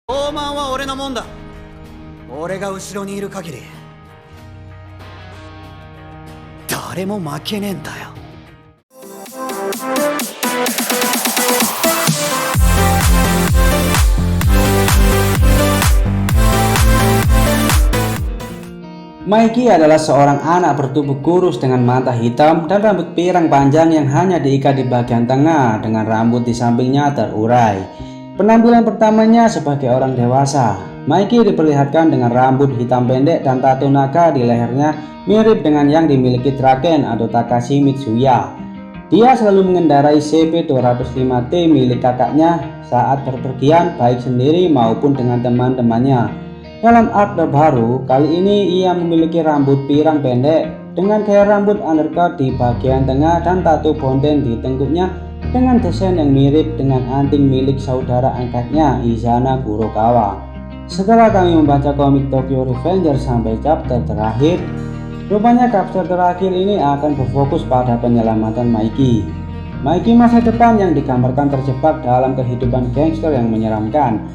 傲慢は俺のもんだ。俺が後ろにいる限り誰も負けねえんだよ。Mikey adalah seorang anak bertubuh kurus dengan mata hitam dan rambut pirang panjang yang hanya diikat di bagian tengah dengan rambut di sampingnya terurai. Penampilan pertamanya sebagai orang dewasa, Mikey diperlihatkan dengan rambut hitam pendek dan tato naga di lehernya mirip dengan yang dimiliki Draken atau Takashi Mitsuya. Dia selalu mengendarai CB205T milik kakaknya saat berpergian baik sendiri maupun dengan teman-temannya. Dalam art terbaru, kali ini ia memiliki rambut pirang pendek dengan gaya rambut undercut di bagian tengah dan tato bonten di tengkuknya dengan desain yang mirip dengan anting milik saudara angkatnya Izana Kurokawa. Setelah kami membaca komik Tokyo Revengers sampai chapter terakhir, rupanya chapter terakhir ini akan berfokus pada penyelamatan Mikey. Mikey masa depan yang digambarkan terjebak dalam kehidupan gangster yang menyeramkan.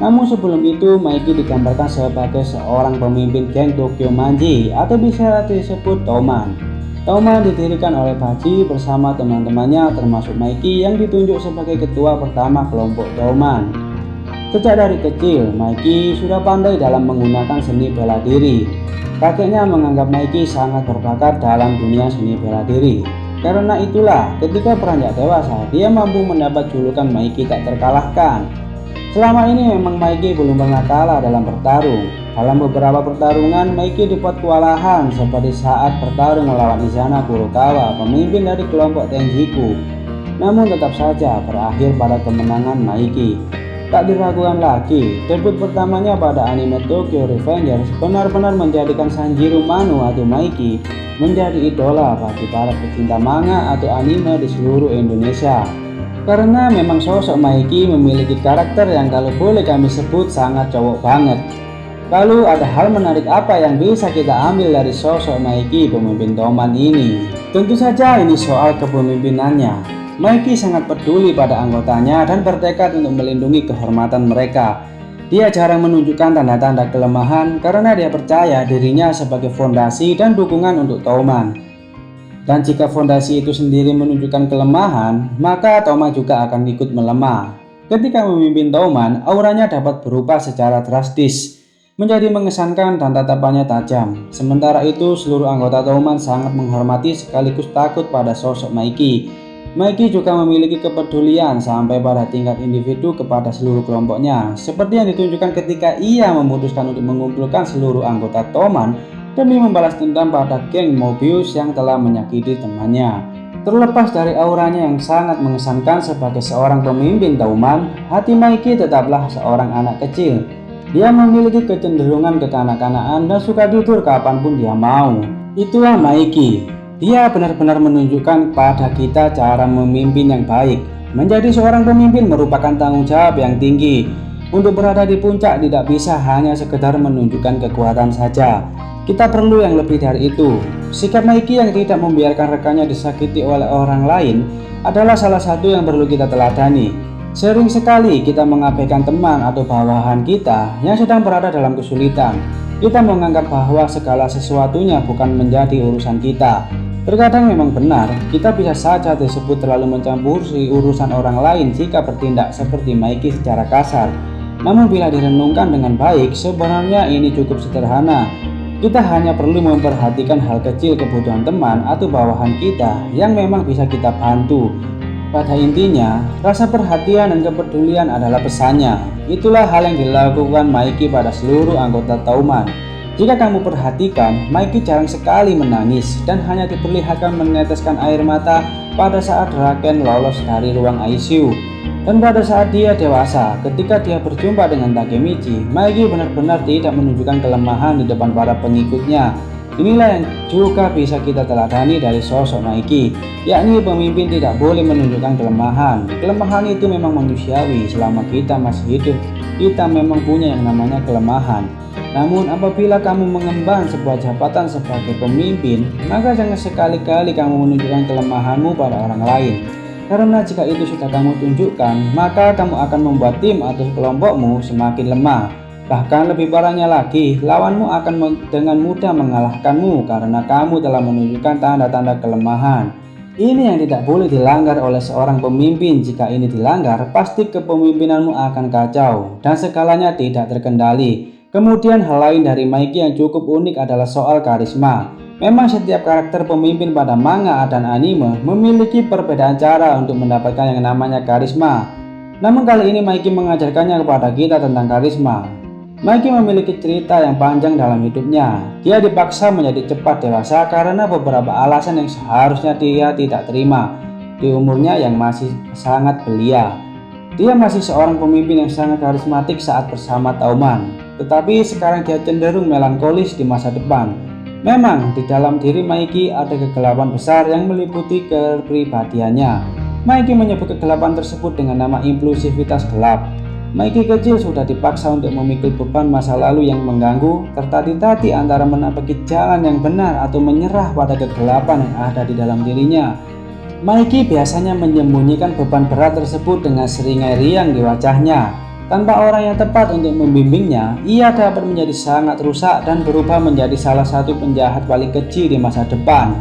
Namun sebelum itu, Mikey digambarkan sebagai seorang pemimpin geng Tokyo Manji atau bisa disebut Touman. Touman didirikan oleh Baji bersama teman-temannya termasuk Mikey yang ditunjuk sebagai ketua pertama kelompok Touman. Sejak dari kecil, Mikey sudah pandai dalam menggunakan seni bela diri. Kakeknya menganggap Mikey sangat berbakat dalam dunia seni bela diri. Karena itulah, ketika beranjak dewasa, dia mampu mendapat julukan Mikey tak terkalahkan. Selama ini memang Mikey belum pernah kalah dalam bertarung. Dalam beberapa pertarungan, Mikey dibuat kewalahan seperti saat bertarung melawan Izana Kurokawa, pemimpin dari kelompok Tenjiku. Namun tetap saja berakhir pada kemenangan Mikey. Tak diragukan lagi, debut pertamanya pada anime Tokyo Revengers benar-benar menjadikan Sanjiro Manu atau Mikey menjadi idola bagi para pecinta manga atau anime di seluruh Indonesia. Karena memang sosok Mikey memiliki karakter yang kalau boleh kami sebut sangat cowok banget. Lalu ada hal menarik apa yang bisa kita ambil dari sosok Mikey pemimpin Touman ini? Tentu saja ini soal kepemimpinannya. Mikey sangat peduli pada anggotanya dan bertekad untuk melindungi kehormatan mereka. Dia jarang menunjukkan tanda-tanda kelemahan karena dia percaya dirinya sebagai fondasi dan dukungan untuk Touman. Dan jika fondasi itu sendiri menunjukkan kelemahan, maka Touman juga akan ikut melemah. Ketika memimpin Touman, auranya dapat berubah secara drastis, menjadi mengesankan dan tatapannya tajam. Sementara itu, seluruh anggota Touman sangat menghormati sekaligus takut pada sosok Mikey. Mikey juga memiliki kepedulian sampai pada tingkat individu kepada seluruh kelompoknya, seperti yang ditunjukkan ketika ia memutuskan untuk mengumpulkan seluruh anggota Touman demi membalas dendam pada geng Mobius yang telah menyakiti temannya. Terlepas dari auranya yang sangat mengesankan sebagai seorang pemimpin Touman, hati Mikey tetaplah seorang anak kecil. Dia memiliki kecenderungan kekanak-kanakan dan suka tidur kapanpun dia mau. Itulah Mikey. Dia benar-benar menunjukkan pada kita cara memimpin yang baik. Menjadi seorang pemimpin merupakan tanggung jawab yang tinggi. Untuk berada di puncak tidak bisa hanya sekedar menunjukkan kekuatan saja. Kita perlu yang lebih dari itu. Sikap Mikey yang tidak membiarkan rekannya disakiti oleh orang lain adalah salah satu yang perlu kita teladani. Sering sekali kita mengabaikan teman atau bawahan kita yang sedang berada dalam kesulitan. Kita menganggap bahwa segala sesuatunya bukan menjadi urusan kita. Terkadang memang benar, kita bisa saja disebut terlalu mencampuri urusan orang lain jika bertindak seperti Mikey secara kasar. Namun bila direnungkan dengan baik, sebenarnya ini cukup sederhana. Kita hanya perlu memperhatikan hal kecil kebutuhan teman atau bawahan kita yang memang bisa kita bantu. Pada intinya, rasa perhatian dan kepedulian adalah pesannya. Itulah hal yang dilakukan Mikey pada seluruh anggota Touman. Jika kamu perhatikan, Mikey jarang sekali menangis dan hanya diperlihatkan meneteskan air mata pada saat Draken lolos dari ruang ICU. Dan pada saat dia dewasa, ketika dia berjumpa dengan Takemichi, Mikey benar-benar tidak menunjukkan kelemahan di depan para pengikutnya. Inilah yang juga bisa kita teladani dari sosok Mikey, yakni pemimpin tidak boleh menunjukkan kelemahan. Kelemahan itu memang manusiawi, selama kita masih hidup, kita memang punya yang namanya kelemahan. Namun apabila kamu mengemban sebuah jabatan sebagai pemimpin, maka jangan sekali-kali kamu menunjukkan kelemahanmu pada orang lain. Karena jika itu sudah kamu tunjukkan, maka kamu akan membuat tim atau kelompokmu semakin lemah. Bahkan lebih parahnya lagi, lawanmu akan dengan mudah mengalahkanmu karena kamu telah menunjukkan tanda-tanda kelemahan. Ini yang tidak boleh dilanggar oleh seorang pemimpin. Jika ini dilanggar, pasti kepemimpinanmu akan kacau dan segalanya tidak terkendali. Kemudian hal lain dari Mikey yang cukup unik adalah soal karisma. Memang setiap karakter pemimpin pada manga dan anime memiliki perbedaan cara untuk mendapatkan yang namanya karisma. Namun kali ini Mikey mengajarkannya kepada kita tentang karisma. Mikey memiliki cerita yang panjang dalam hidupnya. Dia dipaksa menjadi cepat dewasa karena beberapa alasan yang seharusnya dia tidak terima di umurnya yang masih sangat belia. Dia masih seorang pemimpin yang sangat karismatik saat bersama Tauman, tetapi sekarang dia cenderung melankolis di masa depan. Memang di dalam diri Mikey ada kegelapan besar yang meliputi kepribadiannya. Mikey menyebut kegelapan tersebut dengan nama impulsivitas gelap. Mikey kecil sudah dipaksa untuk memikul beban masa lalu yang mengganggu, tertati-tati antara menapaki jalan yang benar atau menyerah pada kegelapan yang ada di dalam dirinya. Mikey biasanya menyembunyikan beban berat tersebut dengan seringai riang di wajahnya. Tanpa orang yang tepat untuk membimbingnya, ia dapat menjadi sangat rusak dan berubah menjadi salah satu penjahat paling kecil di masa depan.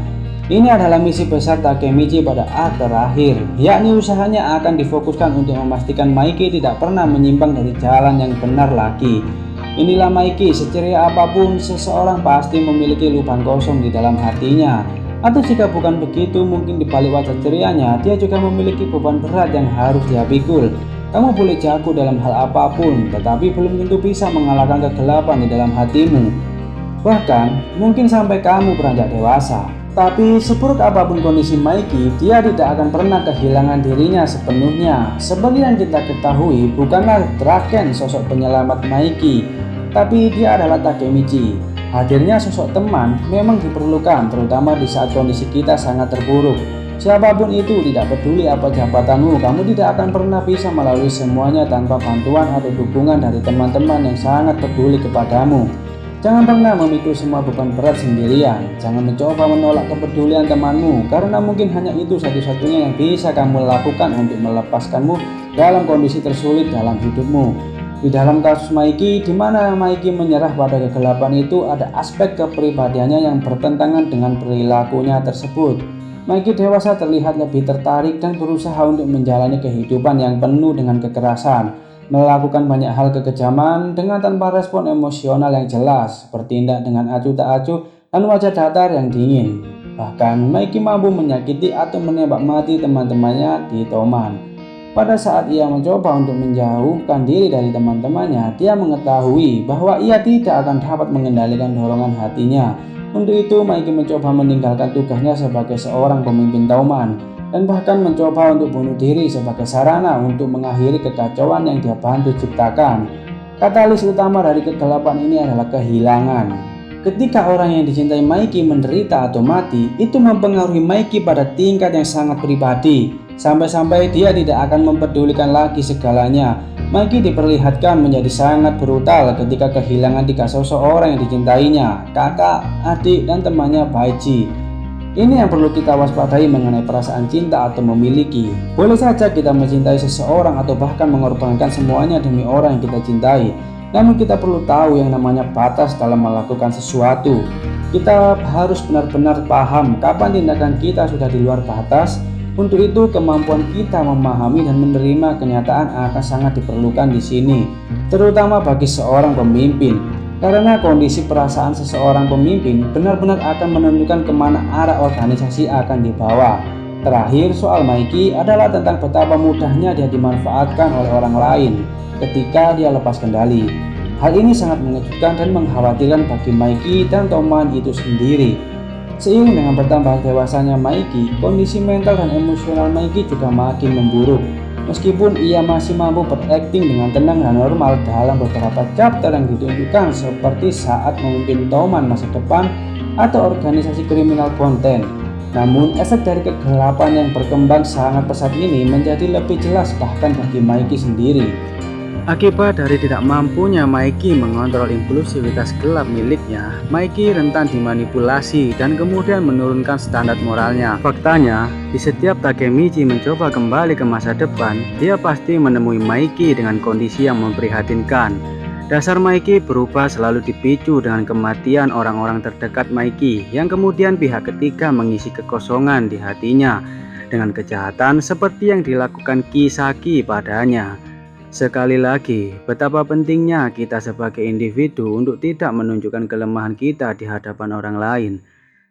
Ini adalah misi besar Takemichi pada art terakhir, yakni usahanya akan difokuskan untuk memastikan Mikey tidak pernah menyimpang dari jalan yang benar lagi. Inilah Mikey, seceria apapun seseorang pasti memiliki lubang kosong di dalam hatinya. Atau jika bukan begitu, mungkin di balik wajah cerianya dia juga memiliki beban berat yang harus dia pikul. Kamu boleh jago dalam hal apapun, tetapi belum tentu bisa mengalahkan kegelapan di dalam hatimu. Bahkan, mungkin sampai kamu beranjak dewasa. Tapi seburuk apapun kondisi Mikey, dia tidak akan pernah kehilangan dirinya sepenuhnya. Seperti yang kita ketahui, bukanlah Draken sosok penyelamat Mikey, tapi dia adalah Takemichi. Hadirnya sosok teman memang diperlukan, terutama di saat kondisi kita sangat terburuk. Siapapun itu, tidak peduli apa jabatanmu, kamu tidak akan pernah bisa melalui semuanya tanpa bantuan atau dukungan dari teman-teman yang sangat peduli kepadamu. Jangan pernah memikul semua beban berat sendirian. Jangan mencoba menolak kepedulian temanmu, karena mungkin hanya itu satu-satunya yang bisa kamu lakukan untuk melepaskanmu dalam kondisi tersulit dalam hidupmu. Di dalam kasus Mikey, di mana Mikey menyerah pada kegelapan itu, ada aspek kepribadiannya yang bertentangan dengan perilakunya tersebut. Mikey dewasa terlihat lebih tertarik dan berusaha untuk menjalani kehidupan yang penuh dengan kekerasan, melakukan banyak hal kekejaman dengan tanpa respon emosional yang jelas, bertindak dengan acuh tak acuh dan wajah datar yang dingin. Bahkan Mikey mampu menyakiti atau menembak mati teman-temannya di Toman. Pada saat ia mencoba untuk menjauhkan diri dari teman-temannya, dia mengetahui bahwa ia tidak akan dapat mengendalikan dorongan hatinya. Untuk itu, Mikey mencoba meninggalkan tugasnya sebagai seorang pemimpin Tauman dan bahkan mencoba untuk bunuh diri sebagai sarana untuk mengakhiri kekacauan yang dia bantu ciptakan. Katalis utama dari kegelapan ini adalah kehilangan. Ketika orang yang dicintai Mikey menderita atau mati, itu mempengaruhi Mikey pada tingkat yang sangat pribadi, sampai-sampai dia tidak akan mempedulikan lagi segalanya. Mikey diperlihatkan menjadi sangat brutal ketika kehilangan 3 sosok orang yang dicintainya, kakak, adik, dan temannya Baiji. Ini yang perlu kita waspadai mengenai perasaan cinta atau memiliki. Boleh saja kita mencintai seseorang atau bahkan mengorbankan semuanya demi orang yang kita cintai. Namun kita perlu tahu yang namanya batas dalam melakukan sesuatu. Kita harus benar-benar paham kapan tindakan kita sudah di luar batas. Untuk itu, kemampuan kita memahami dan menerima kenyataan akan sangat diperlukan di sini, terutama bagi seorang pemimpin, karena kondisi perasaan seseorang pemimpin benar-benar akan menentukan kemana arah organisasi akan dibawa. Terakhir, soal Mikey adalah tentang betapa mudahnya dia dimanfaatkan oleh orang lain ketika dia lepas kendali. Hal ini sangat mengejutkan dan mengkhawatirkan bagi Mikey dan Toman itu sendiri. Seiring dengan bertambah dewasanya Mikey, kondisi mental dan emosional Mikey juga makin memburuk. Meskipun ia masih mampu berakting dengan tenang dan normal dalam beberapa chapter yang ditunjukkan, seperti saat memimpin Tauman masa depan atau organisasi kriminal konten. Namun efek dari kegelapan yang berkembang sangat pesat ini menjadi lebih jelas bahkan bagi Mikey sendiri. Akibat dari tidak mampunya Mikey mengontrol impulsivitas gelap miliknya, Mikey rentan dimanipulasi dan kemudian menurunkan standar moralnya. Faktanya, di setiap Takemichi mencoba kembali ke masa depan, dia pasti menemui Mikey dengan kondisi yang memprihatinkan. Dasar Mikey berubah selalu dipicu dengan kematian orang-orang terdekat Mikey yang kemudian pihak ketiga mengisi kekosongan di hatinya dengan kejahatan seperti yang dilakukan Kisaki padanya. Sekali lagi, betapa pentingnya kita sebagai individu untuk tidak menunjukkan kelemahan kita di hadapan orang lain.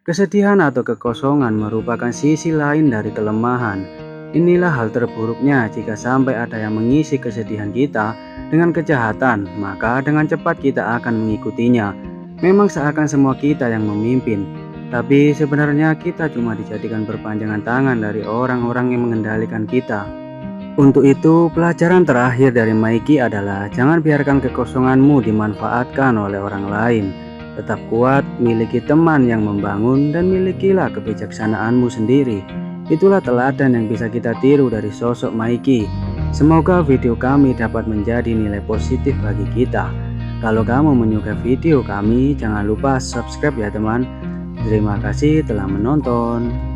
Kesedihan atau kekosongan merupakan sisi lain dari kelemahan. Inilah hal terburuknya jika sampai ada yang mengisi kesedihan kita dengan kejahatan, maka dengan cepat kita akan mengikutinya. Memang seakan semua kita yang memimpin, tapi sebenarnya kita cuma dijadikan perpanjangan tangan dari orang-orang yang mengendalikan kita. Untuk itu, pelajaran terakhir dari Mikey adalah jangan biarkan kekosonganmu dimanfaatkan oleh orang lain. Tetap kuat, miliki teman yang membangun, dan milikilah kebijaksanaanmu sendiri. Itulah teladan yang bisa kita tiru dari sosok Mikey. Semoga video kami dapat menjadi nilai positif bagi kita. Kalau kamu menyukai video kami, jangan lupa subscribe ya teman. Terima kasih telah menonton.